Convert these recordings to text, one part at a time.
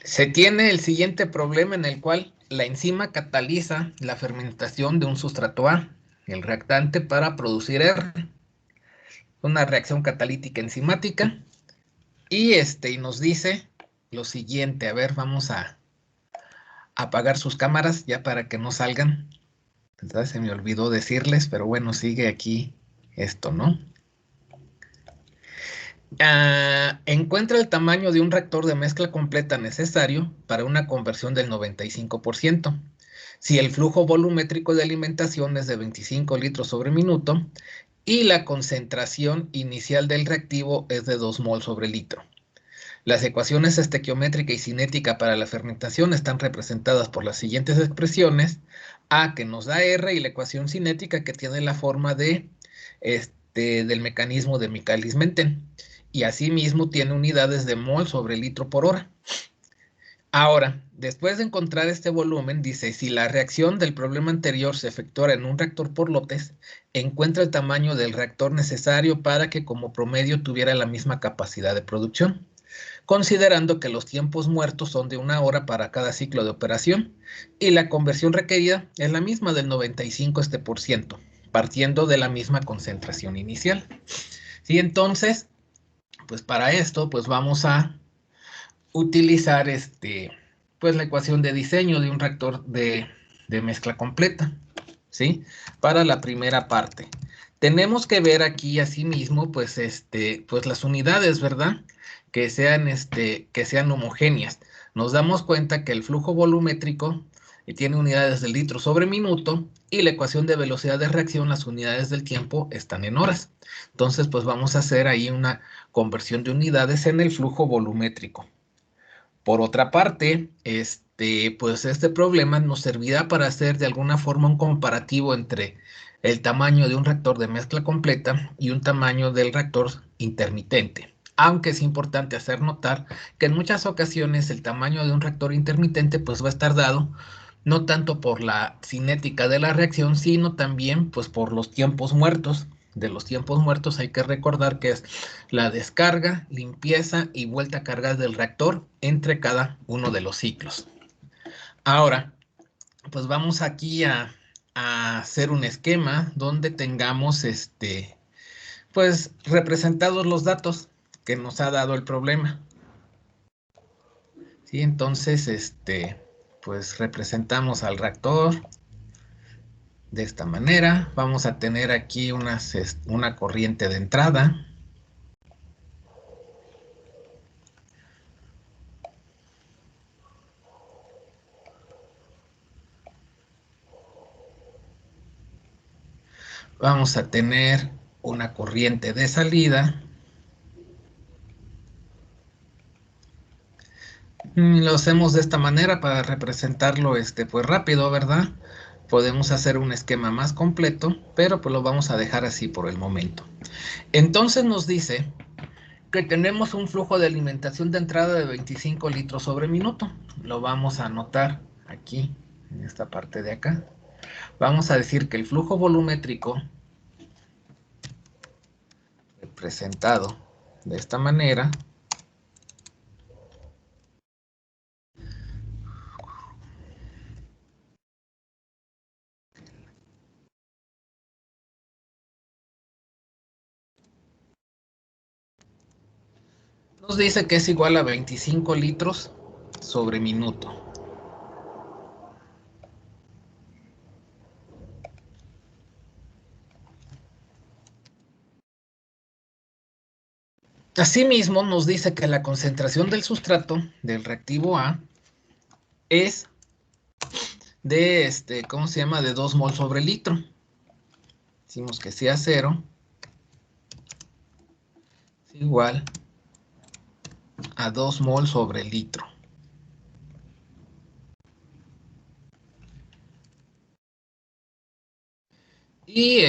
Se tiene el siguiente problema en el cual la enzima cataliza la fermentación de un sustrato A, el reactante, para producir R, una reacción catalítica enzimática, y nos dice lo siguiente. A ver, vamos a apagar sus cámaras ya para que no salgan. Entonces, se me olvidó decirles, pero bueno, sigue aquí esto, ¿no? Encuentra el tamaño de un reactor de mezcla completa necesario para una conversión del 95%. Si el flujo volumétrico de alimentación es de 25 litros sobre minuto y la concentración inicial del reactivo es de 2 mol sobre litro. Las ecuaciones estequiométrica y cinética para la fermentación están representadas por las siguientes expresiones: A, que nos da R, y la ecuación cinética, que tiene la forma del mecanismo de Michaelis-Menten. Y asimismo tiene unidades de mol sobre litro por hora. Ahora, después de encontrar este volumen, dice: si la reacción del problema anterior se efectuara en un reactor por lotes, encuentra el tamaño del reactor necesario para que como promedio tuviera la misma capacidad de producción, considerando que los tiempos muertos son de 1 hora para cada ciclo de operación y la conversión requerida es la misma del 95%, partiendo de la misma concentración inicial. ¿Sí? Entonces, pues para esto, pues vamos a utilizar pues la ecuación de diseño de un reactor de mezcla completa, ¿sí? Para la primera parte. Tenemos que ver aquí asimismo, pues, pues las unidades, ¿verdad? Que sean homogéneas. Nos damos cuenta que el flujo volumétrico tiene unidades de litro sobre minuto y la ecuación de velocidad de reacción, las unidades del tiempo, están en horas. Entonces, pues vamos a hacer ahí una conversión de unidades en el flujo volumétrico. Por otra parte, pues este problema nos servirá para hacer de alguna forma un comparativo entre el tamaño de un reactor de mezcla completa y un tamaño del reactor intermitente. Aunque es importante hacer notar que en muchas ocasiones el tamaño de un reactor intermitente pues va a estar dado no tanto por la cinética de la reacción, sino también pues por los tiempos muertos. De los tiempos muertos hay que recordar que es la descarga, limpieza y vuelta a cargar del reactor entre cada uno de los ciclos. Ahora, pues vamos aquí a hacer un esquema donde tengamos pues representados los datos que nos ha dado el problema. ¿Sí? Entonces, pues representamos al reactor de esta manera. Vamos a tener aquí una corriente de entrada. Vamos a tener una corriente de salida. Lo hacemos de esta manera para representarlo pues rápido, ¿verdad? Podemos hacer un esquema más completo, pero pues lo vamos a dejar así por el momento. Entonces nos dice que tenemos un flujo de alimentación de entrada de 25 litros sobre minuto. Lo vamos a anotar aquí, en esta parte de acá. Vamos a decir que el flujo volumétrico, representado de esta manera, nos dice que es igual a 25 litros sobre minuto. Asimismo, nos dice que la concentración del sustrato del reactivo A es de, ¿cómo se llama? De 2 mol sobre litro. Decimos que sea 0 es igual a 2 mol sobre litro. Y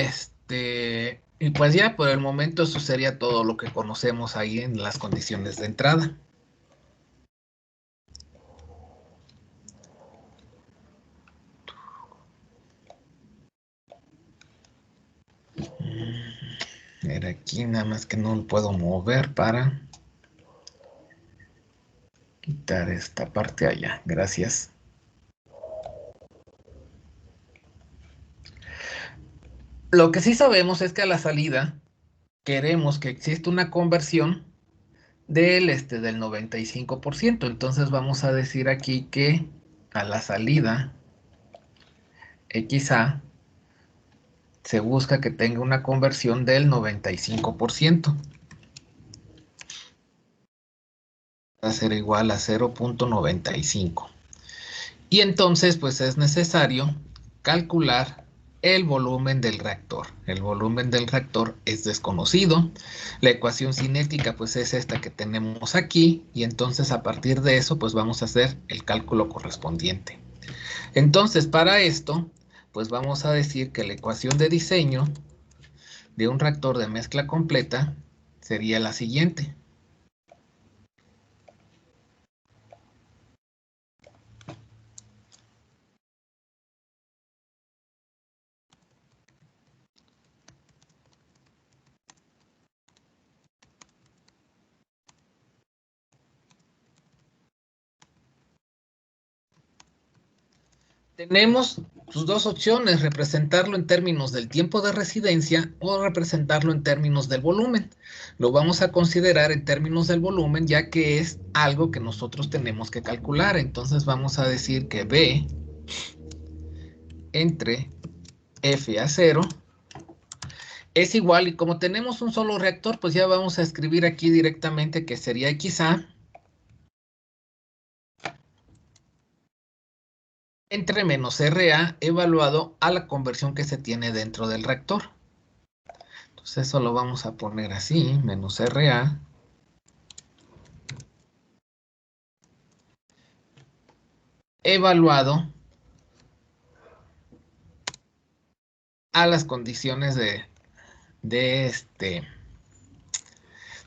y pues ya por el momento eso sería todo lo que conocemos ahí en las condiciones de entrada. Era aquí, nada más que no lo puedo mover para quitar esta parte allá. Gracias. Lo que sí sabemos es que a la salida queremos que exista una conversión del 95%. Entonces vamos a decir aquí que a la salida XA se busca que tenga una conversión del 95%. Va a ser igual a 0.95. Y entonces pues es necesario calcular el volumen del reactor. El volumen del reactor es desconocido. La ecuación cinética pues es esta que tenemos aquí, y entonces a partir de eso pues vamos a hacer el cálculo correspondiente. Entonces para esto pues vamos a decir que la ecuación de diseño de un reactor de mezcla completa sería la siguiente. Tenemos pues, dos opciones: representarlo en términos del tiempo de residencia o representarlo en términos del volumen. Lo vamos a considerar en términos del volumen, ya que es algo que nosotros tenemos que calcular. Entonces vamos a decir que B entre FA0 es igual, y como tenemos un solo reactor, pues ya vamos a escribir aquí directamente que sería XA entre menos RA evaluado a la conversión que se tiene dentro del reactor. Entonces eso lo vamos a poner así, menos RA evaluado a las condiciones de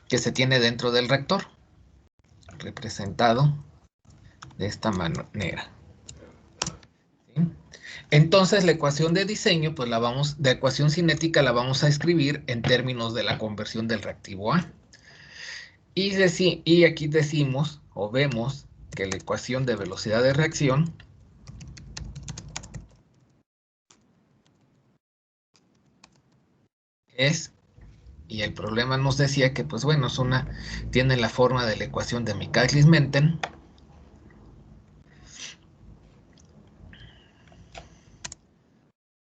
que se tiene dentro del reactor, representado de esta manera. ¿Sí? Entonces la ecuación de diseño, pues de ecuación cinética la vamos a escribir en términos de la conversión del reactivo A. Y aquí decimos o vemos que la ecuación de velocidad de reacción es, y el problema nos decía que pues bueno, tiene la forma de la ecuación de Michaelis-Menten.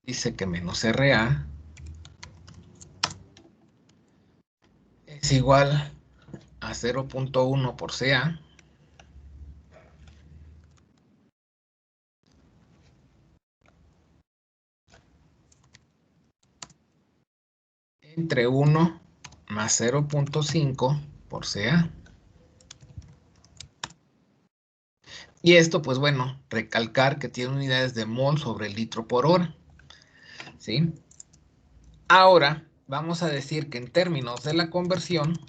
Dice que menos RA es igual a 0.1 por CA entre 1 más 0.5 por CA. Y esto, pues bueno, recalcar que tiene unidades de mol sobre litro por hora. ¿Sí? Ahora, vamos a decir que en términos de la conversión,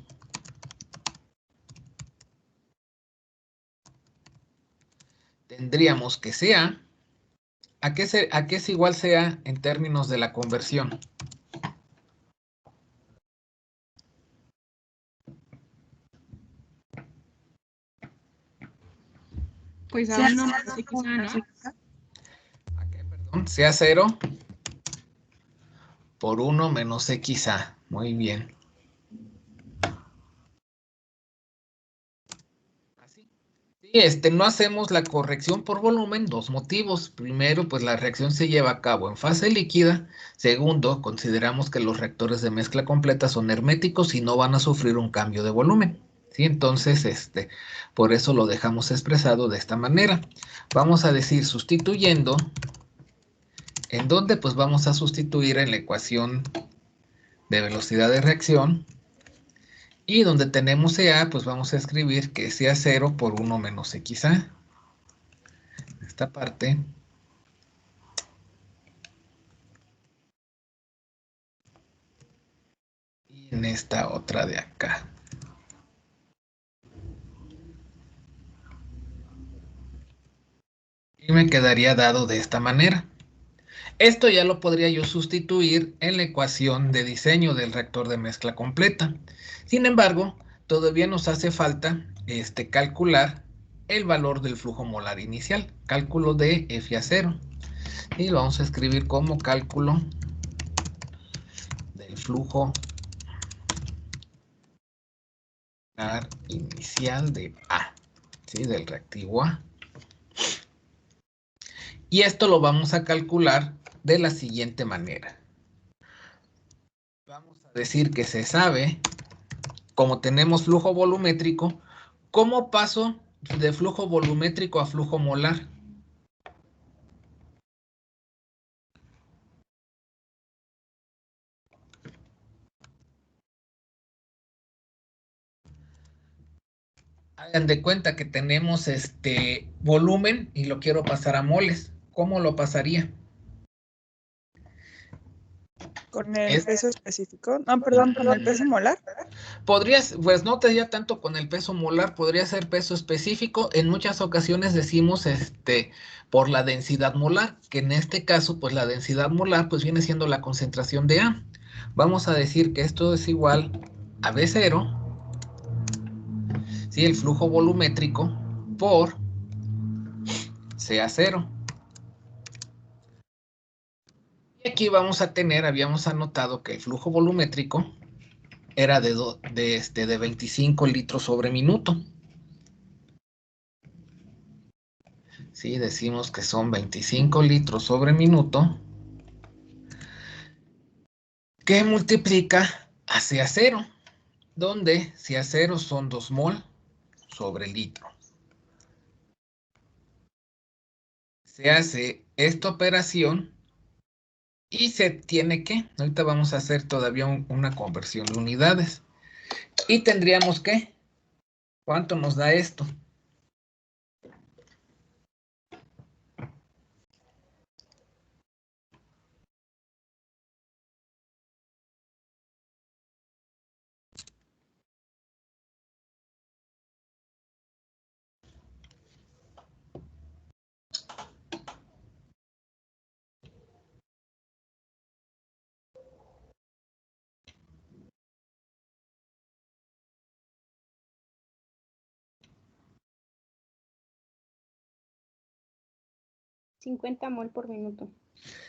tendríamos que CA, ¿a qué es igual CA en términos de la conversión? Pues a 1 menos XA, ¿no? ¿A qué, perdón? Sea 0 por 1 menos XA. Muy bien. Así. Sí, no hacemos la corrección por volumen, dos motivos. Primero, pues la reacción se lleva a cabo en fase líquida. Segundo, consideramos que los reactores de mezcla completa son herméticos y no van a sufrir un cambio de volumen. ¿Sí? Entonces, por eso lo dejamos expresado de esta manera. Vamos a decir sustituyendo, ¿en dónde? Pues vamos a sustituir en la ecuación de velocidad de reacción. Y donde tenemos CA, pues vamos a escribir que sea 0 por 1 menos XA. Esta parte. Y en esta otra de acá. Y me quedaría dado de esta manera. Esto ya lo podría yo sustituir en la ecuación de diseño del reactor de mezcla completa. Sin embargo, todavía nos hace falta calcular el valor del flujo molar inicial, cálculo de FA0. Y lo vamos a escribir como cálculo del flujo molar inicial de A, ¿sí? Del reactivo A. Y esto lo vamos a calcular de la siguiente manera. Vamos a decir que se sabe, como tenemos flujo volumétrico, ¿cómo paso de flujo volumétrico a flujo molar? Hagan de cuenta que tenemos este volumen y lo quiero pasar a moles. ¿Cómo lo pasaría? ¿Con el peso específico? No, perdón, ¿con el peso molar? Podrías, pues no te diría tanto con el peso molar, podría ser peso específico. En muchas ocasiones decimos por la densidad molar, que en este caso, pues la densidad molar pues viene siendo la concentración de A. Vamos a decir que esto es igual a B0, ¿sí? El flujo volumétrico por CA0. Y aquí vamos a tener, habíamos anotado que el flujo volumétrico era de 25 litros sobre minuto. Sí, decimos que son 25 litros sobre minuto, que multiplica a CA0, donde CA0 son 2 mol sobre litro. Se hace esta operación y se tiene que, ahorita vamos a hacer todavía una conversión de unidades. Y tendríamos que, ¿cuánto nos da esto? $50 mol por minuto.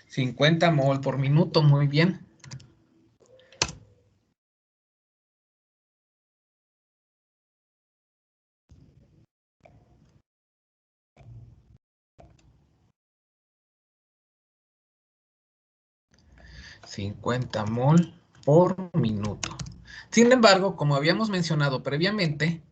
50 mol por minuto, muy bien. $50 mol por minuto. Sin embargo, como habíamos mencionado previamente,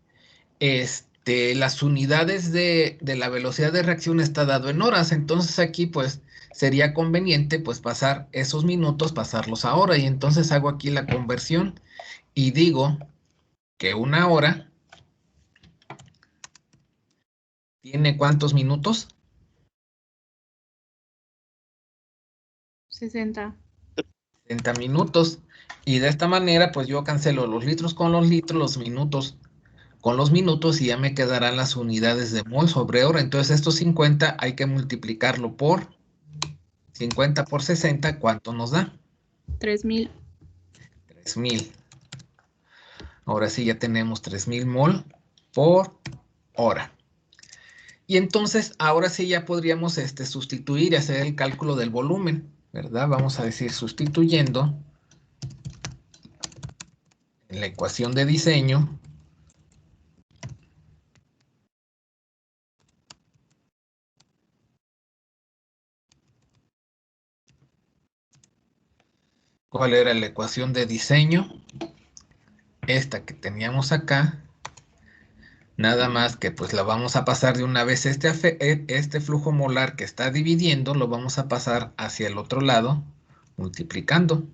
las unidades de la velocidad de reacción está dado en horas, entonces aquí pues sería conveniente pues pasar esos minutos, pasarlos a hora, y entonces hago aquí la conversión y digo que una hora tiene ¿cuántos minutos? 60. 60 minutos, y de esta manera pues yo cancelo los litros con los litros, los minutos con los minutos, y ya me quedarán las unidades de mol sobre hora. Entonces estos 50 hay que multiplicarlo por 50 por 60, ¿cuánto nos da? 3000. 3000. Ahora sí ya tenemos 3000 mol por hora. Y entonces ahora sí ya podríamos sustituir y hacer el cálculo del volumen, ¿verdad? Vamos a decir sustituyendo en la ecuación de diseño. ¿Cuál era la ecuación de diseño? Esta que teníamos acá. Nada más que pues la vamos a pasar de una vez este flujo molar que está dividiendo, lo vamos a pasar hacia el otro lado, multiplicando.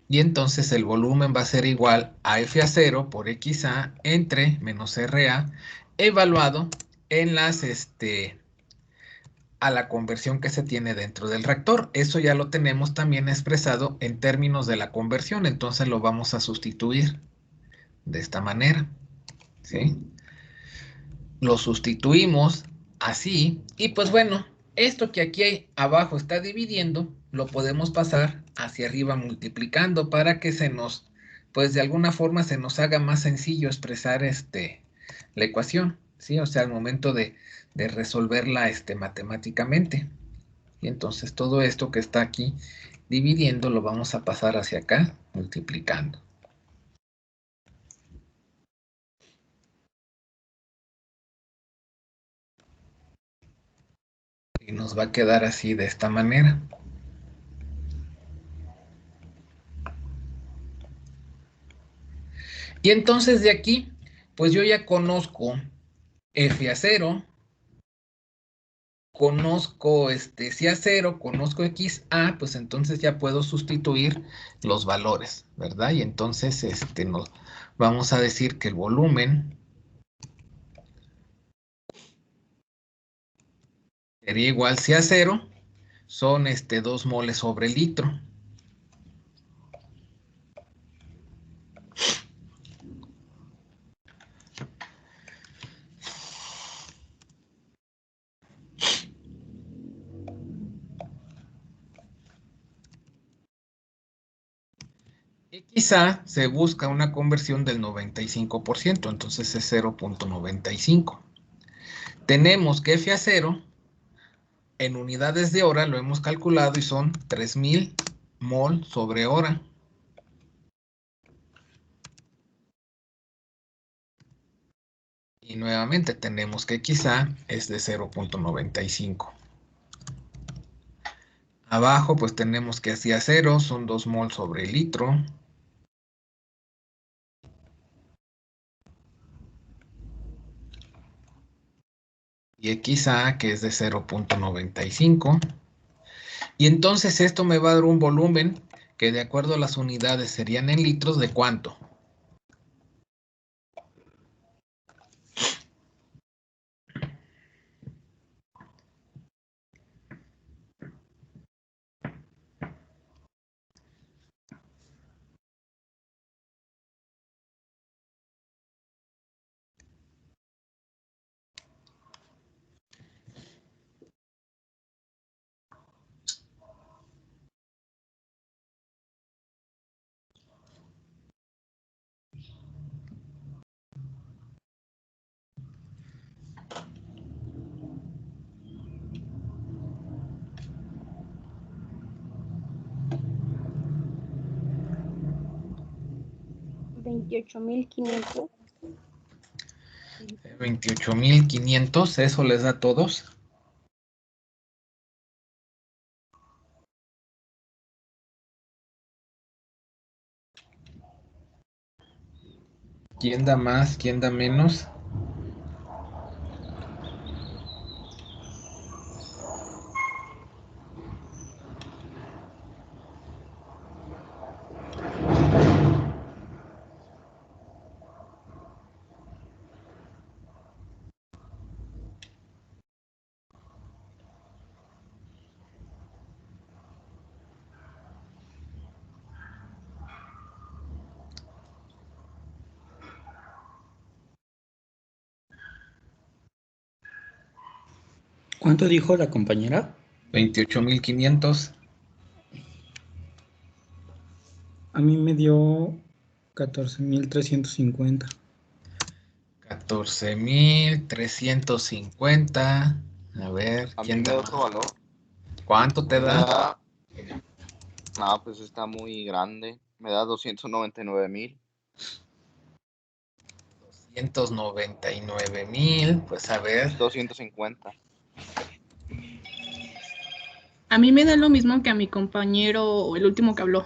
Y entonces el volumen va a ser igual a FA0 por XA entre menos RA, evaluado en a la conversión que se tiene dentro del reactor. Eso ya lo tenemos también expresado en términos de la conversión, entonces lo vamos a sustituir de esta manera, ¿sí? Lo sustituimos así, y pues bueno, esto que aquí abajo está dividiendo, lo podemos pasar hacia arriba multiplicando para que se nos pues de alguna forma se nos haga más sencillo expresar la ecuación, ¿sí? O sea, al momento de resolverla matemáticamente. Y entonces todo esto que está aquí dividiendo lo vamos a pasar hacia acá multiplicando. Y nos va a quedar así de esta manera. Y entonces de aquí, pues yo ya conozco F a 0, conozco si a 0, conozco X a, pues entonces ya puedo sustituir los valores, ¿verdad? Y entonces nos vamos a decir que el volumen sería igual si a 0 son 2 moles sobre litro. Y quizá se busca una conversión del 95%, entonces es 0.95. Tenemos que F a 0 en unidades de hora lo hemos calculado y son 3000 mol sobre hora. Y nuevamente tenemos que quizá es de 0.95. Abajo pues tenemos que hacia 0 son 2 mol sobre litro. Y quizá que es de 0.95. Y entonces esto me va a dar un volumen que de acuerdo a las unidades serían en litros de ¿cuánto? $28,500. 28,500, ¿eso les da a todos? ¿Quién da más? ¿Quién da menos? ¿Cuánto dijo la compañera? 28,500. A mí me dio 14,350. 14,350. A ver, A mí ¿quién me da da más? otro valor. ¿Cuánto te Me da? da. No, pues está muy grande. Me da 299,000. 299,000. Pues a ver. 250. A mí me da lo mismo que a mi compañero o el último que habló.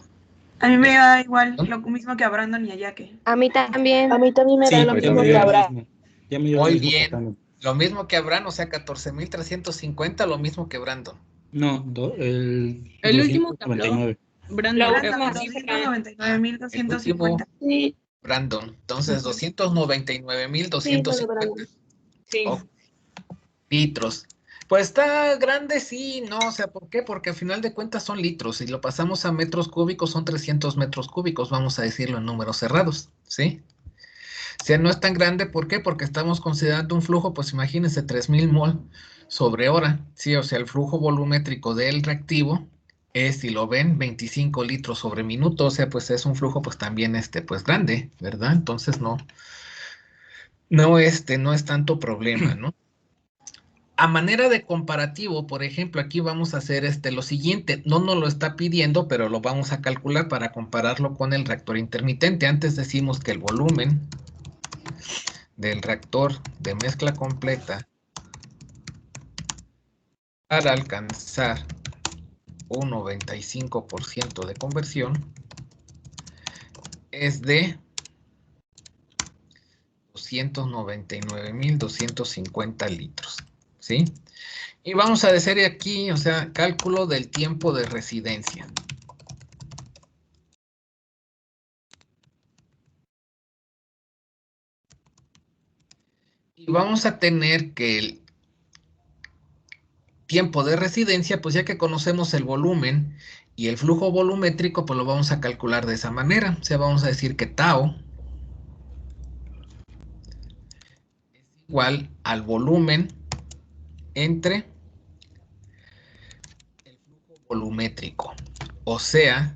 A mí me da igual lo mismo que a Brandon y a Yaque. A mí también. A mí también me Sí, da lo pues, Ya mismo me que dio lo Abraham. mismo. Ya me dio lo muy mismo que bien. Brandon. Lo mismo que Abraham, o sea, 14,350, lo mismo que Brandon. No, el El último que habló, 299. Brandon. La Brandon, última sí será. 299,250. Sí, Brandon. Entonces, sí, lo de 299,250 Brandon. Sí. litros. Pues está grande, sí, no, o sea, ¿por qué? Porque al final de cuentas son litros. Si lo pasamos a metros cúbicos, son 300 metros cúbicos, vamos a decirlo en números cerrados, ¿sí? O sea, no es tan grande, ¿por qué? Porque estamos considerando un flujo, pues imagínense, 3000 mol sobre hora, ¿sí? O sea, el flujo volumétrico del reactivo es, si lo ven, 25 litros sobre minuto, o sea, pues es un flujo pues también pues grande, ¿verdad? Entonces no es tanto problema, ¿no? A manera de comparativo, por ejemplo, aquí vamos a hacer lo siguiente. No nos lo está pidiendo, pero lo vamos a calcular para compararlo con el reactor intermitente. Antes decimos que el volumen del reactor de mezcla completa para alcanzar un 95% de conversión es de 299.250 litros, ¿sí? Y vamos a decir aquí, o sea, cálculo del tiempo de residencia. Y vamos a tener que el tiempo de residencia, pues ya que conocemos el volumen y el flujo volumétrico, pues lo vamos a calcular de esa manera. O sea, vamos a decir que tau es igual al volumen entre el flujo volumétrico. O sea,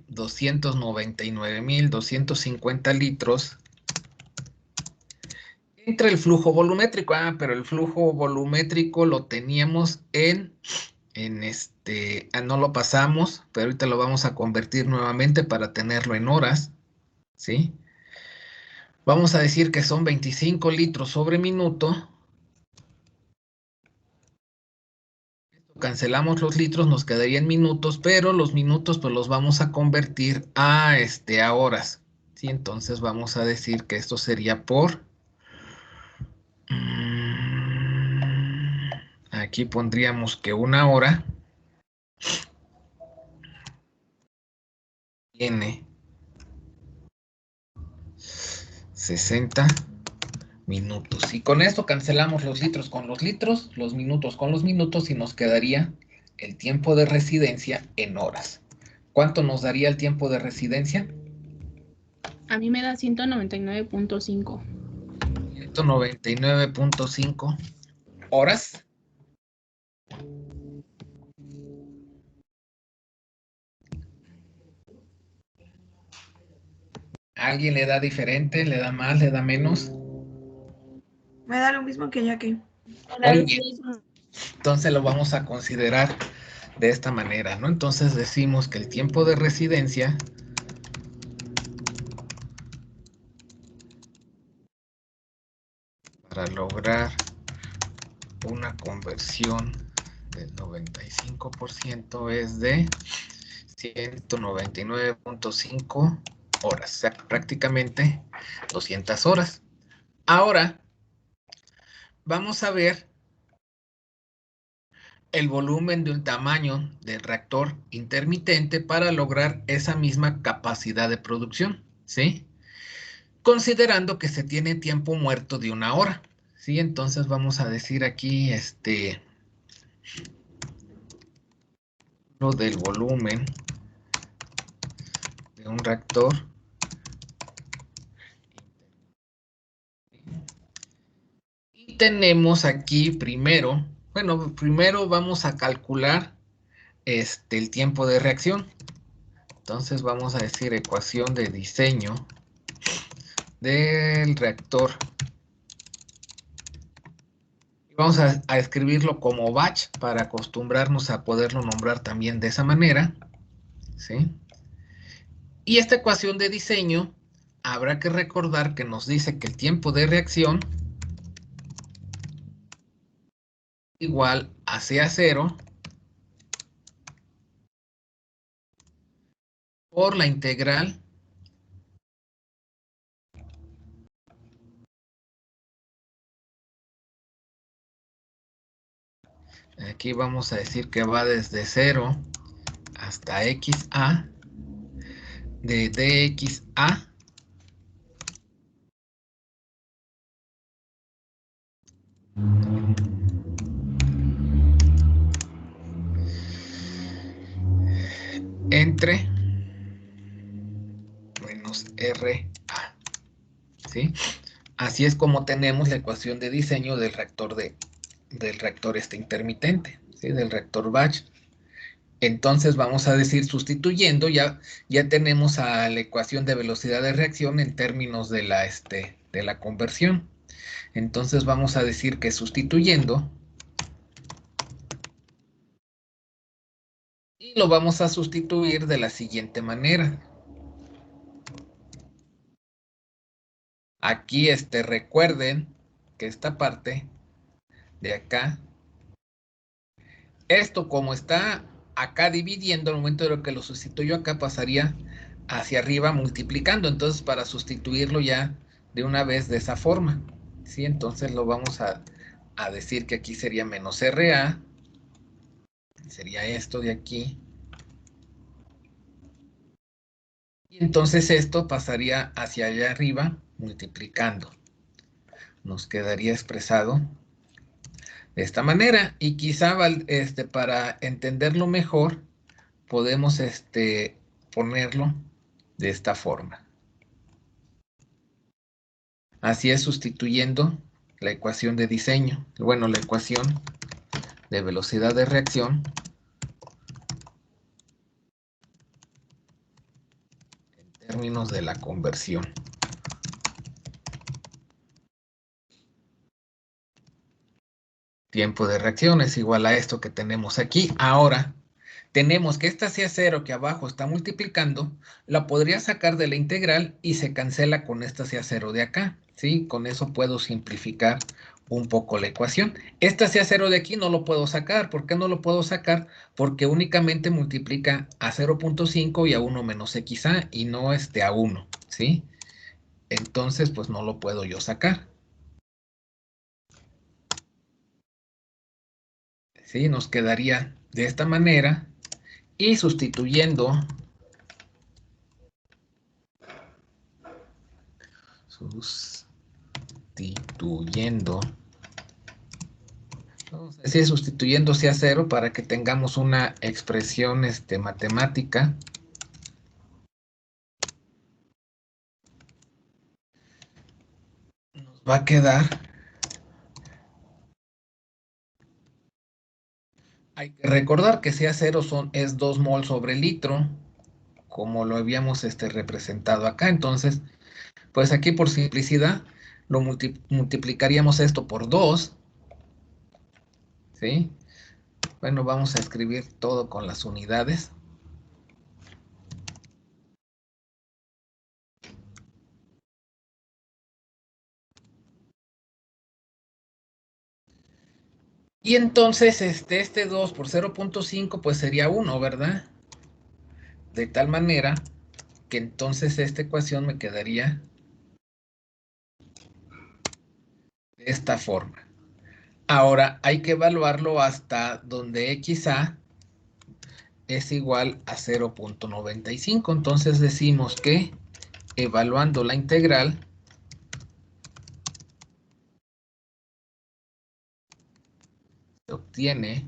299.250 litros entre el flujo volumétrico. Pero el flujo volumétrico lo teníamos no lo pasamos, pero ahorita lo vamos a convertir nuevamente para tenerlo en horas, ¿sí? Vamos a decir que son 25 litros sobre minuto. Cancelamos los litros, nos quedarían minutos, pero los minutos pues los vamos a convertir a horas, ¿sí? Entonces vamos a decir que esto sería por... aquí pondríamos que una hora tiene 60 minutos. Y con esto cancelamos los litros con los litros, los minutos con los minutos y nos quedaría el tiempo de residencia en horas. ¿Cuánto nos daría el tiempo de residencia? A mí me da 199.5. 199.5 horas. ¿Alguien le da diferente? ¿Le da más? ¿Le da menos? Me da lo mismo que Jackie. Muy bien. Entonces lo vamos a considerar de esta manera, ¿no? Entonces decimos que el tiempo de residencia para lograr una conversión del 95% es de 199.5 horas, o sea, prácticamente 200 horas. Ahora vamos a ver el volumen de un tamaño del reactor intermitente para lograr esa misma capacidad de producción, ¿sí? Considerando que se tiene tiempo muerto de una hora, ¿sí? Entonces vamos a decir aquí, lo del volumen de un reactor. Y tenemos aquí primero vamos a calcular el tiempo de reacción. Entonces vamos a decir ecuación de diseño del reactor. Vamos a escribirlo como batch para acostumbrarnos a poderlo nombrar también de esa manera, ¿sí? Y esta ecuación de diseño habrá que recordar que nos dice que el tiempo de reacción igual a CA0 por la integral aquí vamos a decir que va desde 0 hasta XA de DXA entre menos RA, ¿sí? Así es como tenemos la ecuación de diseño del reactor intermitente, ¿sí? Del reactor batch. Entonces vamos a decir, sustituyendo, ya tenemos a la ecuación de velocidad de reacción en términos de la conversión. Entonces vamos a decir que sustituyendo, y lo vamos a sustituir de la siguiente manera. Aquí recuerden que esta parte de acá, esto como está acá dividiendo, al momento de lo que lo sustituyo acá pasaría hacia arriba multiplicando. Entonces para sustituirlo ya de una vez de esa forma, ¿sí? Entonces lo vamos a decir que aquí sería menos RA, sería esto de aquí. Y entonces esto pasaría hacia allá arriba multiplicando. Nos quedaría expresado de esta manera. Y quizá para entenderlo mejor podemos ponerlo de esta forma. Así es, sustituyendo la ecuación de diseño. Bueno, la ecuación de velocidad de reacción en términos de la conversión. Tiempo de reacción es igual a esto que tenemos aquí. Ahora, tenemos que esta sea 0 que abajo está multiplicando, la podría sacar de la integral y se cancela con esta sea 0 de acá, ¿sí? Con eso puedo simplificar un poco la ecuación. Esta sea 0 de aquí no lo puedo sacar. ¿Por qué no lo puedo sacar? Porque únicamente multiplica a 0.5 y a 1 menos XA y no a 1, ¿sí? Entonces, pues no lo puedo yo sacar. ¿Sí? Nos quedaría de esta manera y sustituyendo vamos a decir sustituyéndose a 0 para que tengamos una expresión matemática. Nos va a quedar, hay que recordar que sea 0 es 2 mol sobre litro, como lo habíamos representado acá. Entonces, pues aquí por simplicidad lo multiplicaríamos esto por 2, ¿sí? Bueno, vamos a escribir todo con las unidades. Y entonces este 2 por 0.5 pues sería 1, ¿verdad? De tal manera que entonces esta ecuación me quedaría de esta forma. Ahora hay que evaluarlo hasta donde XA es igual a 0.95. Entonces decimos que evaluando la integral se obtiene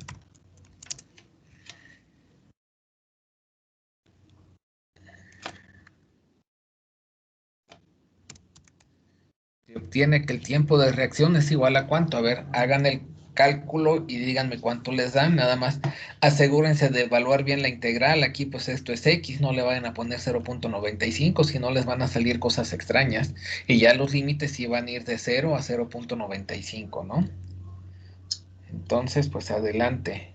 que el tiempo de reacción es igual a ¿cuánto? A ver, hagan el cálculo y díganme cuánto les dan. Nada más asegúrense de evaluar bien la integral. Aquí pues esto es X, no le vayan a poner 0.95, si no les van a salir cosas extrañas. Y ya los límites sí van a ir de 0 a 0.95, ¿no? Entonces, pues adelante.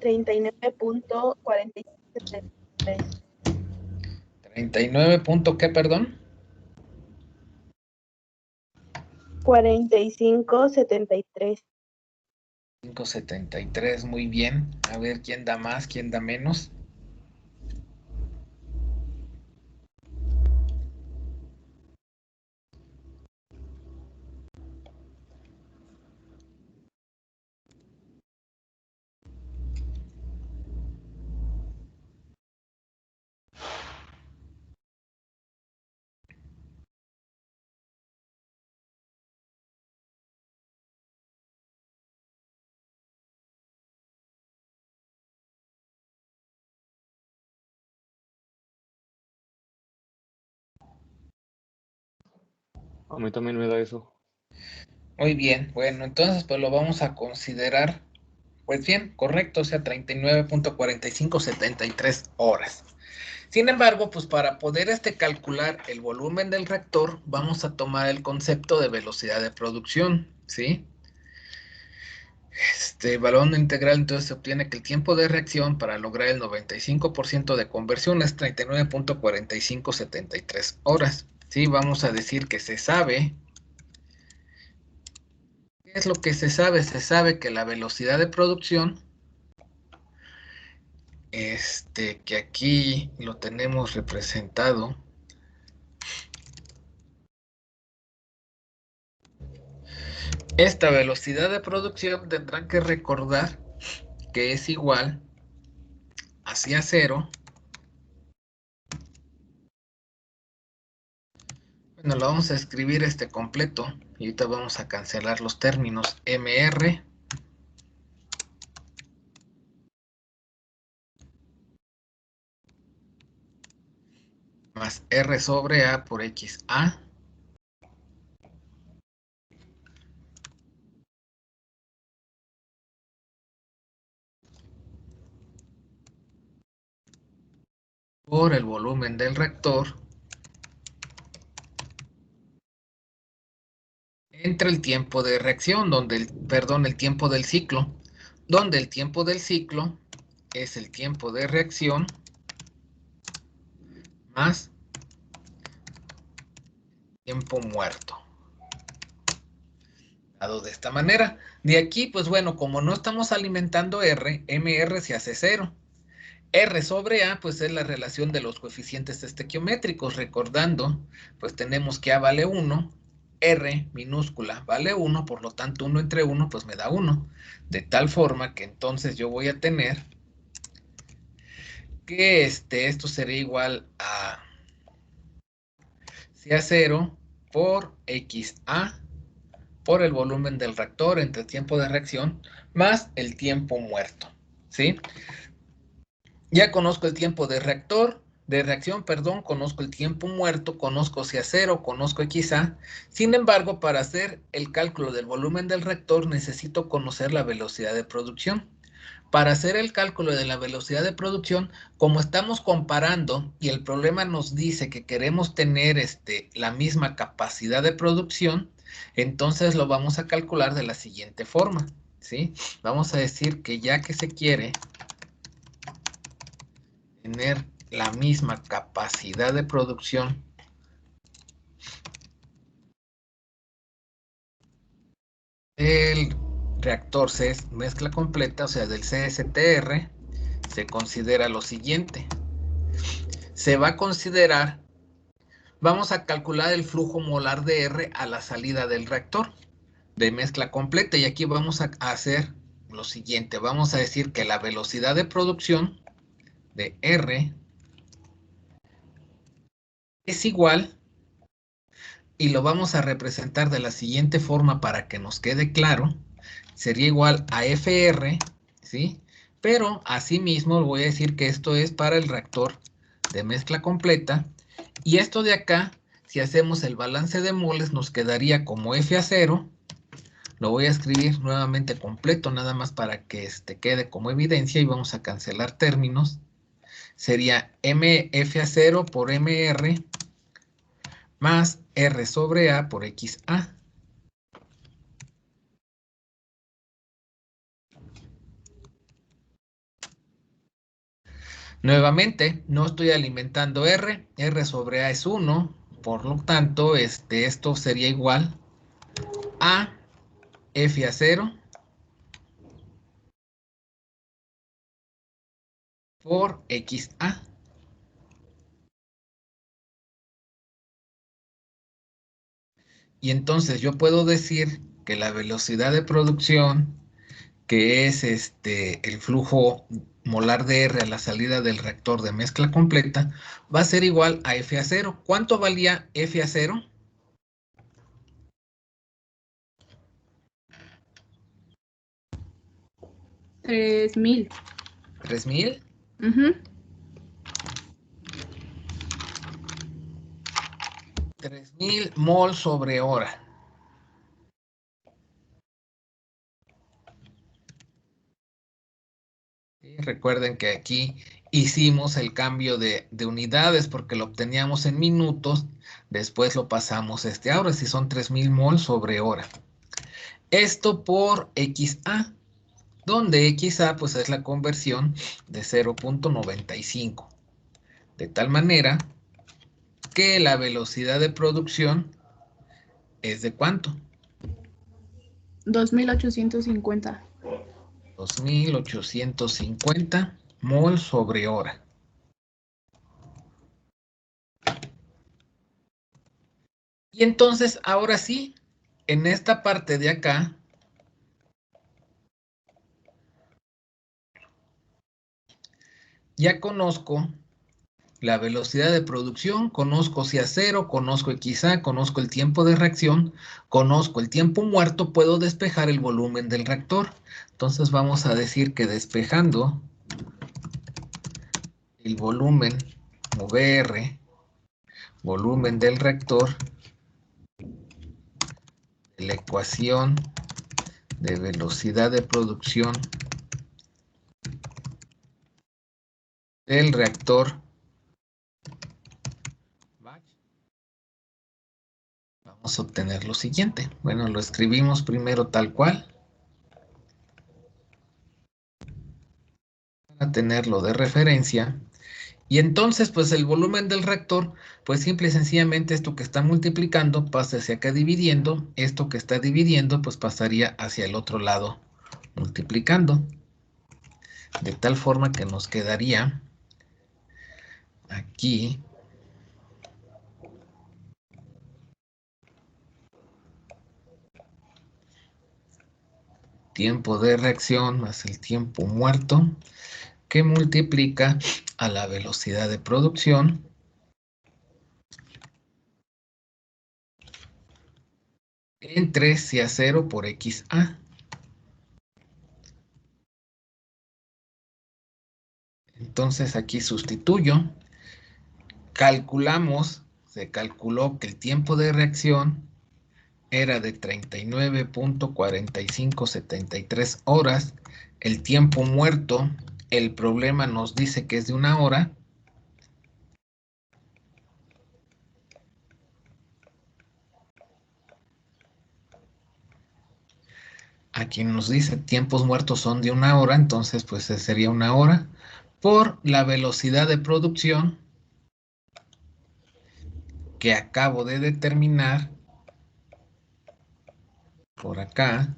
$39.46. 39 punto, ¿qué, perdón? 45.73. 5.73, muy bien. A ver quién da más, quién da menos. A mí también me da eso. Muy bien, bueno, entonces pues lo vamos a considerar, pues bien, correcto, o sea, 39.4573 horas. Sin embargo, pues para poder calcular el volumen del reactor, vamos a tomar el concepto de velocidad de producción, ¿sí? Valor integral, entonces se obtiene que el tiempo de reacción para lograr el 95% de conversión es 39.4573 horas. Sí, vamos a decir que se sabe. ¿Qué es lo que se sabe? Se sabe que la velocidad de producción, que aquí lo tenemos representado. Esta velocidad de producción tendrán que recordar que es igual hacia cero. Bueno, lo vamos a escribir completo y ahorita vamos a cancelar los términos MR más R sobre A por XA por el volumen del reactor entre el tiempo de reacción, el tiempo del ciclo, donde el tiempo del ciclo es el tiempo de reacción más tiempo muerto. Dado de esta manera. De aquí, pues bueno, como no estamos alimentando R, MR se hace 0. R sobre A, pues es la relación de los coeficientes estequiométricos. Recordando, pues tenemos que A vale 1, R minúscula vale 1, por lo tanto 1 entre 1 pues me da 1. De tal forma que entonces yo voy a tener que esto sería igual a CA0 por XA por el volumen del reactor entre el tiempo de reacción más el tiempo muerto, ¿sí? Ya conozco el tiempo de reacción, conozco el tiempo muerto, conozco CA0, conozco XA. Sin embargo, para hacer el cálculo del volumen del reactor necesito conocer la velocidad de producción. Para hacer el cálculo de la velocidad de producción, como estamos comparando y el problema nos dice que queremos tener la misma capacidad de producción, entonces lo vamos a calcular de la siguiente forma, ¿sí? Vamos a decir que ya que se quiere tener la misma capacidad de producción del reactor mezcla completa, o sea, del CSTR, se considera lo siguiente. Se va a considerar, vamos a calcular el flujo molar de R a la salida del reactor de mezcla completa, y aquí vamos a hacer lo siguiente. Vamos a decir que la velocidad de producción de R es igual, y lo vamos a representar de la siguiente forma para que nos quede claro. Sería igual a FR, ¿sí? Pero asimismo voy a decir que esto es para el reactor de mezcla completa, y esto de acá, si hacemos el balance de moles, nos quedaría como FA0. Lo voy a escribir nuevamente completo, nada más para que quede como evidencia, y vamos a cancelar términos. Sería MFA0 por MR más R sobre A por XA. Nuevamente, no estoy alimentando R. R sobre A es 1. Por lo tanto, esto sería igual a FA0 por XA. Y entonces yo puedo decir que la velocidad de producción, que es el flujo molar de R a la salida del reactor de mezcla completa, va a ser igual a FA0. ¿Cuánto valía FA0? $3,000. ¿3,000? $3,000 1000 mol sobre hora. Y recuerden que aquí hicimos el cambio de unidades porque lo obteníamos en minutos, después lo pasamos ahora, si son 3000 mol sobre hora. Esto por XA, donde XA pues es la conversión de 0.95. De tal manera que la velocidad de producción es de ¿cuánto? 2850. 2850 mol sobre hora. Y entonces, ahora sí, en esta parte de acá, ya conozco la velocidad de producción, conozco si a cero, conozco XA, conozco el tiempo de reacción, conozco el tiempo muerto, puedo despejar el volumen del reactor. Entonces vamos a decir que despejando el volumen VR, volumen del reactor, de la ecuación de velocidad de producción del reactor, vamos a obtener lo siguiente. Bueno, lo escribimos primero tal cual, para tenerlo de referencia. Y entonces, pues el volumen del reactor, pues simple y sencillamente esto que está multiplicando pasa hacia acá dividiendo, esto que está dividiendo, pues pasaría hacia el otro lado multiplicando. De tal forma que nos quedaría aquí tiempo de reacción más el tiempo muerto, que multiplica a la velocidad de producción entre C a 0 por XA. Entonces aquí sustituyo, calculamos, se calculó que el tiempo de reacción era de 39.4573 horas, el tiempo muerto, el problema nos dice que es de 1 hora, aquí nos dice tiempos muertos son de 1 hora, entonces pues sería 1 hora por la velocidad de producción que acabo de determinar por acá,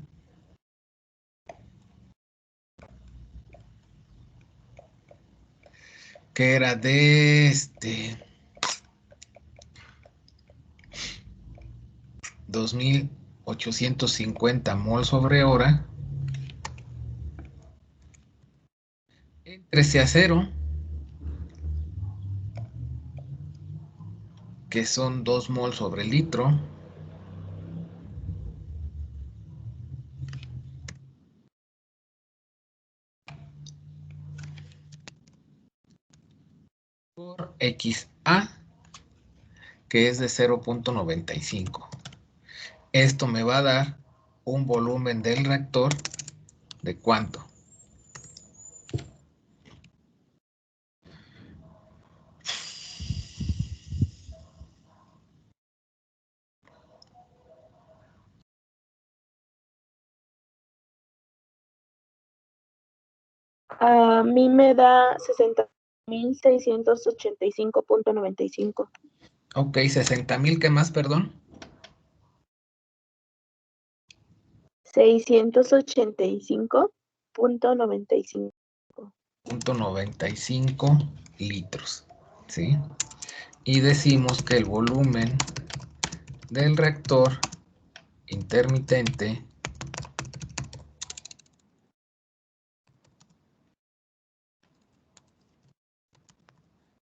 que era de 2850 mol sobre hora entre C a 0, que son 2 mol sobre litro, por XA, que es de 0.95. Esto me va a dar un volumen del reactor de ¿cuánto? A mí me da 60.685.95. Ok, 60,000, ¿qué más, perdón? 685.95. .95 litros, ¿sí? Y decimos que el volumen del reactor intermitente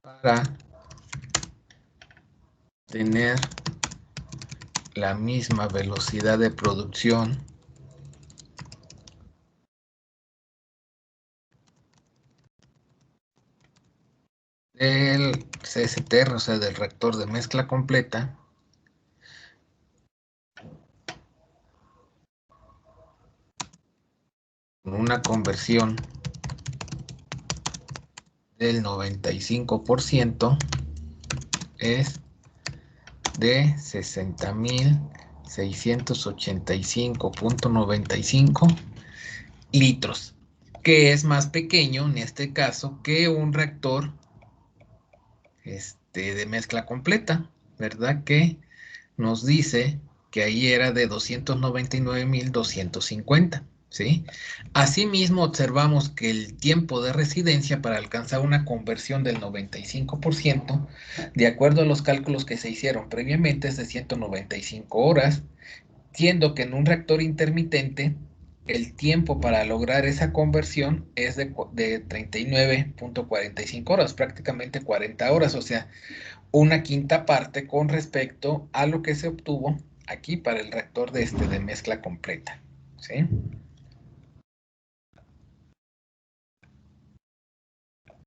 para tener la misma velocidad de producción del CSTR, o sea, del reactor de mezcla completa, con una conversión del 95% es de 60.685.95 litros, que es más pequeño en este caso que un reactor de mezcla completa, ¿verdad? Que nos dice que ahí era de 299.250, ¿sí? Asimismo, observamos que el tiempo de residencia para alcanzar una conversión del 95%, de acuerdo a los cálculos que se hicieron previamente, es de 195 horas, siendo que en un reactor intermitente el tiempo para lograr esa conversión es de 39.45 horas, prácticamente 40 horas, o sea, una quinta parte con respecto a lo que se obtuvo aquí para el reactor de mezcla completa, ¿sí?